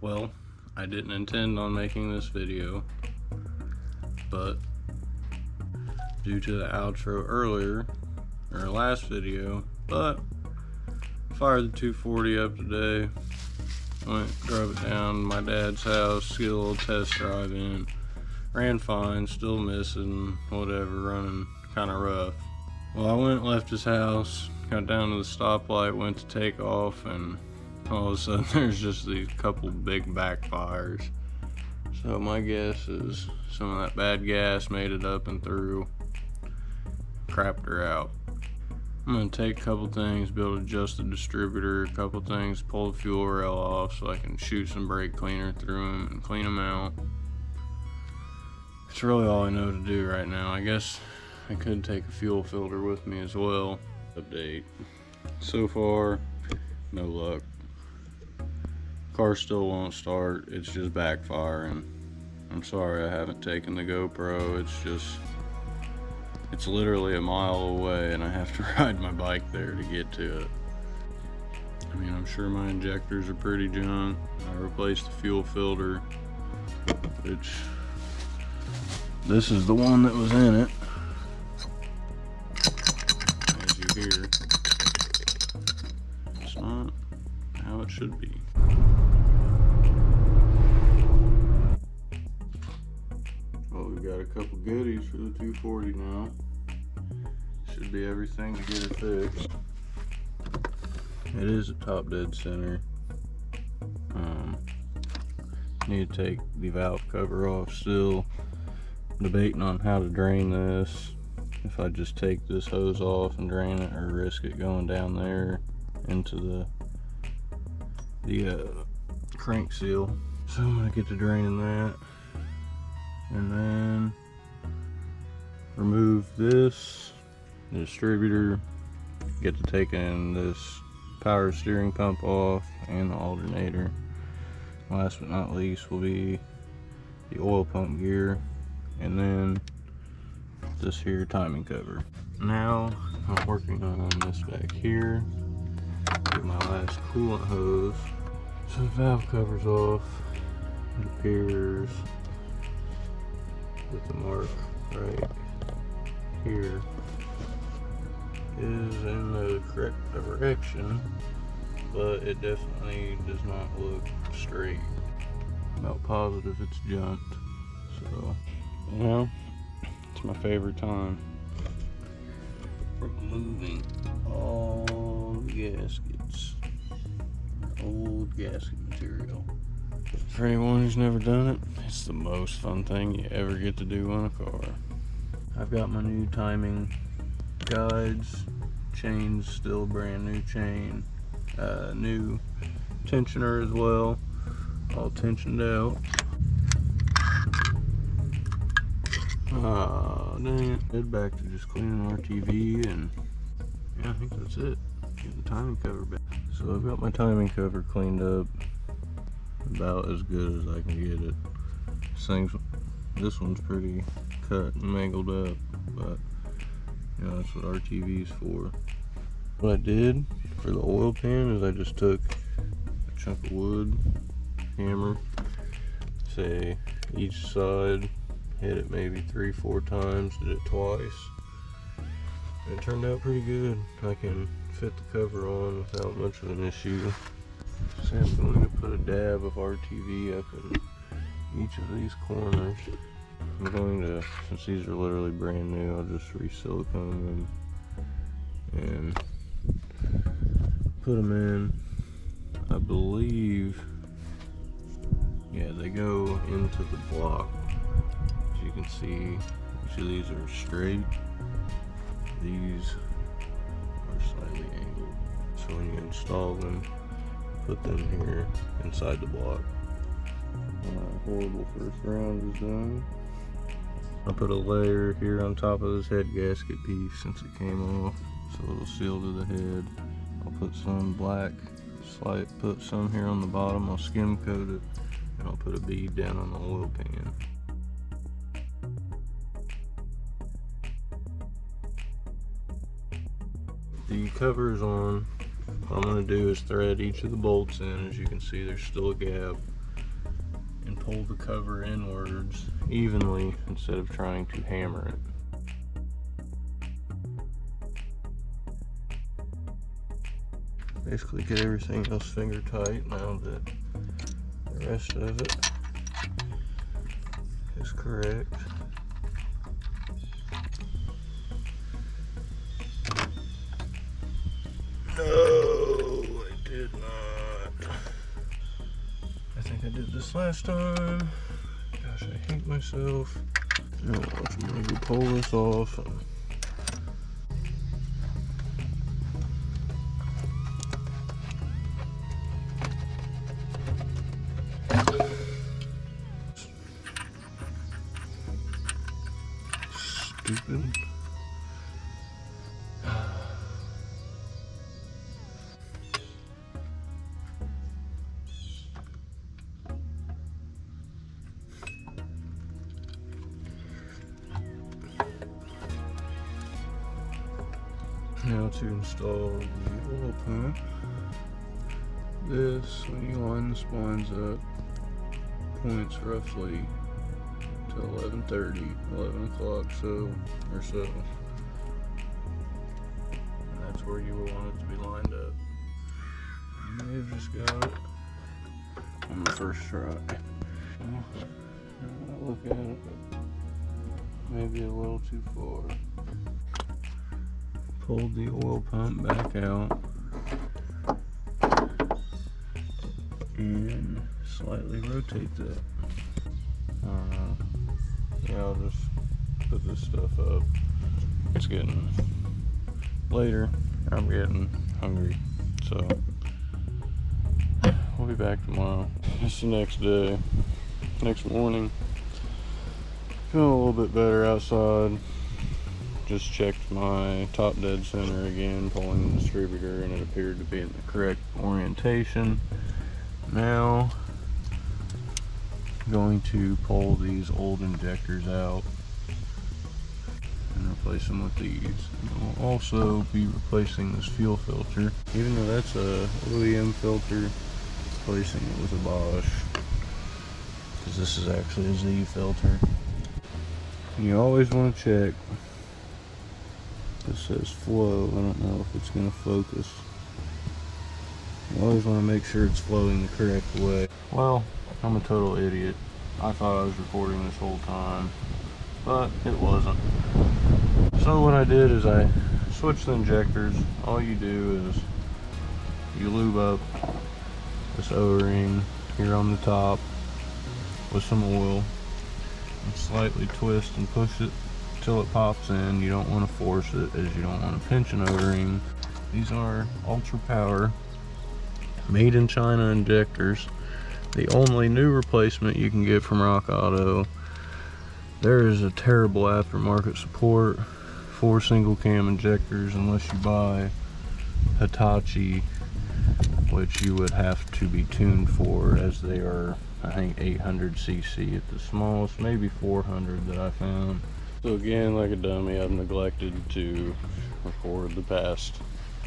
Well, I didn't intend on making this video, but due to the outro earlier, or last video, but fired the 240 up today, drove it down to my dad's house, get a little test drive in, ran fine, still missing, whatever, running kind of rough. Well, I went and left his house, got down to the stoplight, went to take off, and all of a sudden there's just these couple big backfires. So my guess is some of that bad gas made it up and through, crapped her out. I'm going to take a couple things, be able to adjust the distributor, a couple things, pull the fuel rail off so I can shoot some brake cleaner through them and clean them out. It's really all I know to do right now. I guess I could take a fuel filter with me as well. Update. So far, no luck. Car still won't start, it's just backfiring. I'm sorry I haven't taken the GoPro, it's literally a mile away and I have to ride my bike there to get to it. I mean, I'm sure my injectors are pretty junk. I replaced the fuel filter, which this is the one that was in it. As you hear, it's not how it should be. Well, we've got a couple goodies for the 240 now. Should be everything to get it fixed. It is a top dead center. Need to take the valve cover off still. Debating on how to drain this. If I just take this hose off and drain it, or risk it going down there into the crank seal. So I'm gonna get to draining that. And then remove this, the distributor, get to taking this power steering pump off and the alternator. Last but not least will be the oil pump gear, and then this here timing cover. Now I'm working on this back here. Get my last coolant hose. So the valve cover's off. It appears that the mark right here is in the correct direction, but it definitely does not look straight. I'm about positive it's jumped. So, you know, it's my favorite time. Removing all the gaskets, old gasket material. For anyone who's never done it, it's the most fun thing you ever get to do on a car. I've got my new timing guides, chains, still brand new chain, new tensioner as well, all tensioned out. Dang it. Head back to just cleaning our TV, and yeah, I think that's it. Get the timing cover back. So I've got my timing cover cleaned up about as good as I can get it. This one's pretty cut and mangled up, but you know, that's what our TV is for. What I did for the oil pan is I just took a chunk of wood, hammer, say each side, hit it maybe 3-4 times, did it twice, and it turned out pretty good. I can fit the cover on without much of an issue. So I'm going to put a dab of RTV up in each of these corners. I'm going to, since these are literally brand new, I'll just re-silicone them and put them in. I believe, yeah, they go into the block. As you can see, each of these are straight. These are slightly angled. So when you install them, put them here inside the block. Horrible first round is done. I put a layer here on top of this head gasket piece since it came off, so it'll seal to the head. I'll put some black, put some here on the bottom, I'll skim coat it, and I'll put a bead down on the oil pan. The cover is on. What I'm going to do is thread each of the bolts in. As you can see, there's still a gap. and pull the cover inwards evenly instead of trying to hammer it. Basically get everything else finger tight now that the rest of it is correct. No, I did not. I think I did this last time. Gosh, I hate myself. Now watch, I'm gonna go pull this off. Stupid. Now to install the oil pump. This, when you line the splines up, points roughly to 11:30, 11 o'clock or so. And that's where you will want it to be lined up. You may have just got it on the first try. I'll look at it, but maybe a little too far. Pull the oil pump back out and slightly rotate that. Yeah, I'll just put this stuff up. It's getting later. I'm getting hungry, so we'll be back tomorrow. It's the next day, next morning. Feeling a little bit better outside. Just checked my top dead center again, pulling the distributor, and it appeared to be in the correct orientation. Now, I'm going to pull these old injectors out and replace them with these. And I'll also be replacing this fuel filter. Even though that's a OEM filter, replacing it with a Bosch, because this is actually a Z filter. And you always want to check. This says flow. I don't know if it's going to focus. You always want to make sure it's flowing the correct way. Well, I'm a total idiot. I thought I was recording this whole time, but it wasn't. So what I did is I switched the injectors. All you do is you lube up this O-ring here on the top with some oil and slightly twist and push it till it pops in. You don't want to force it, as you don't want to pinch an O-ring. These are ultra power, made in China injectors. The only new replacement you can get from Rock Auto. There is a terrible aftermarket support for single cam injectors unless you buy Hitachi, which you would have to be tuned for, as they are, I think, 800cc at the smallest, maybe 400 that I found. So again, like a dummy, I've neglected to record the past,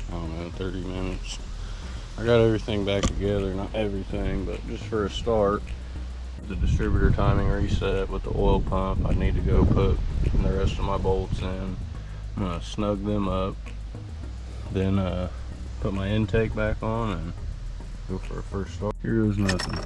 I don't know, 30 minutes. I got everything back together, not everything, but just for a start. The distributor timing reset with the oil pump. I need to go put the rest of my bolts in. I'm gonna snug them up, then put my intake back on and go for a first start. Here goes nothing.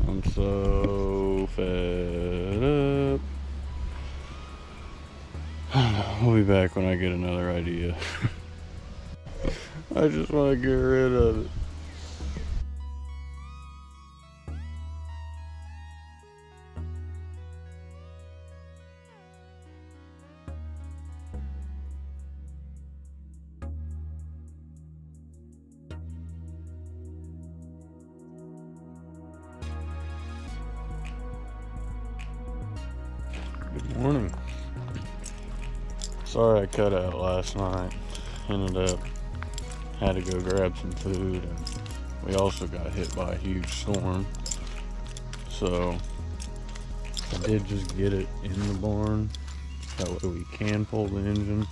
I'm so fed up. We'll be back when I get another idea. I just want to get rid of it. Good morning. Sorry I cut out last night. Ended up had to go grab some food, and we also got hit by a huge storm. So I did just get it in the barn. That way we can pull the engine.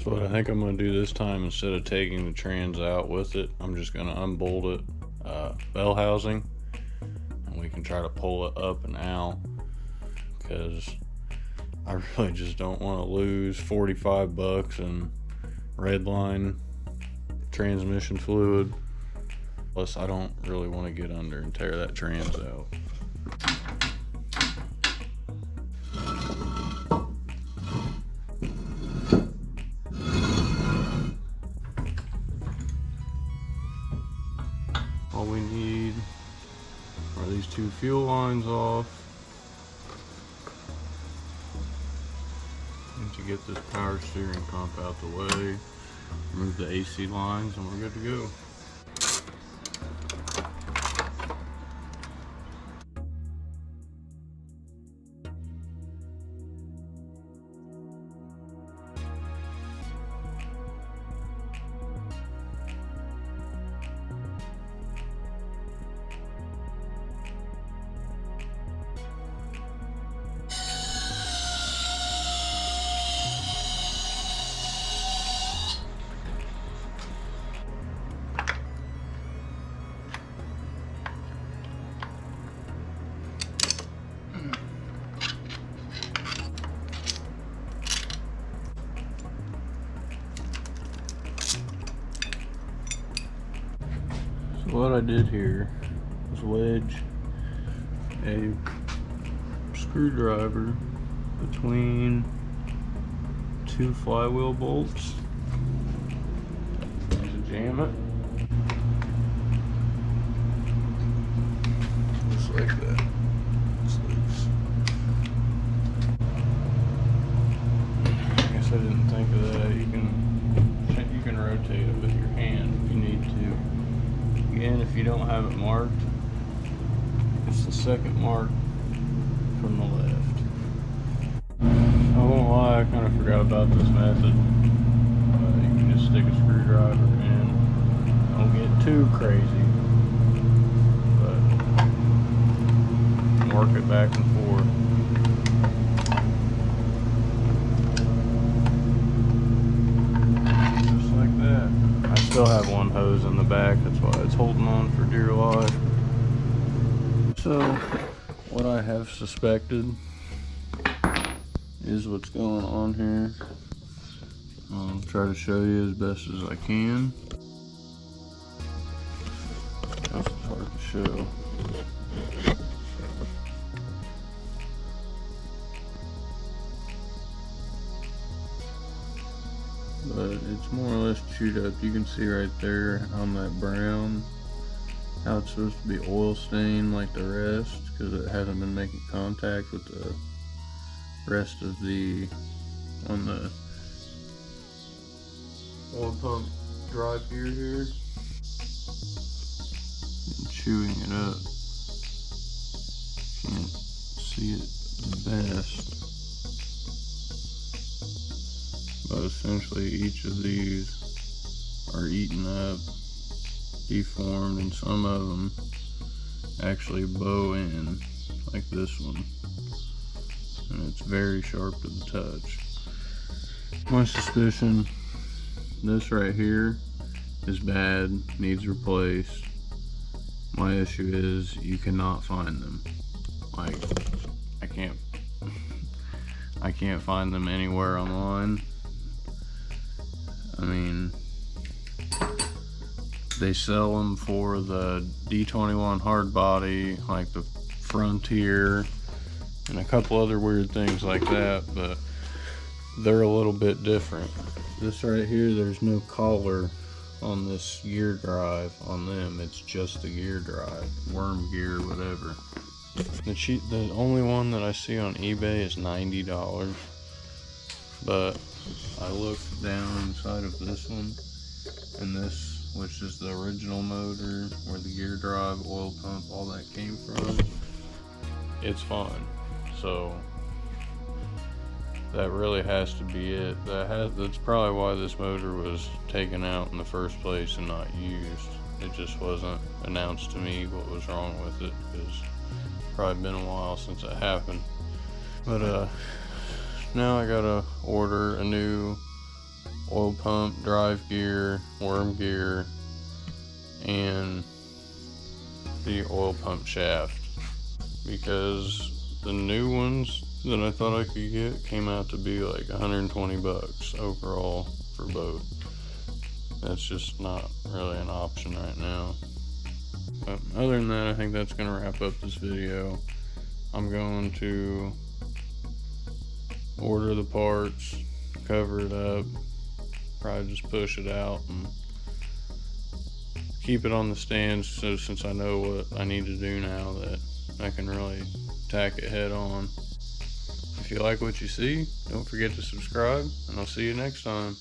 So what I think I'm going to do this time, instead of taking the trans out with it, I'm just going to unbolt it, bell housing, and we can try to pull it up and out, because I really just don't want to lose 45 bucks in redline transmission fluid. Plus I don't really want to get under and tear that trans out. All we need are these two fuel lines off, and to get this power steering pump out the way, remove the AC lines, and we're good to go. So what I did here was wedge a screwdriver between two flywheel bolts. Just jam it. Just like that. It's loose. I guess I didn't think of that. You can rotate it with your hand if you need to. Again, if you don't have it marked, it's the second mark from the left. I won't lie, I kind of forgot about this method. You can just stick a screwdriver in. Don't get too crazy, but work it back and forth. Just like that. I still have one hose in the back, that's why it's holding on for dear life. So, what I have suspected is what's going on here. I'll try to show you as best as I can. That's hard to show. But it's more or less chewed up. You can see right there on that brown how it's supposed to be oil stained like the rest, because it hasn't been making contact with the rest of the on the oil pump drive gear here. And chewing it up. Can't see it the best. But essentially each of these are eaten up, deformed, and some of them actually bow in, like this one. And it's very sharp to the touch. My suspicion, this right here is bad, needs replaced. My issue is you cannot find them. Like, I can't find them anywhere online. I mean, they sell them for the D21 hard body, like the Frontier, and a couple other weird things like that, but they're a little bit different. This right here, there's no collar on this gear drive on them. It's just the gear drive, worm gear, whatever. The only one that I see on eBay is $90, but I looked down inside of this one, and this, which is the original motor where the gear drive, oil pump, all that came from, it's fine. So that really has to be it. That's probably why this motor was taken out in the first place and not used. It just wasn't announced to me what was wrong with it, because it's probably been a while since it happened. But now I gotta order a new oil pump, drive gear, worm gear, and the oil pump shaft, because the new ones that I thought I could get came out to be like 120 bucks overall for both. That's just not really an option right now. But other than that, I think that's going to wrap up this video. I'm going to order the parts, cover it up, probably just push it out and keep it on the stand, so since I know what I need to do now, that I can really tack it head on. If you like what you see, don't forget to subscribe, and I'll see you next time.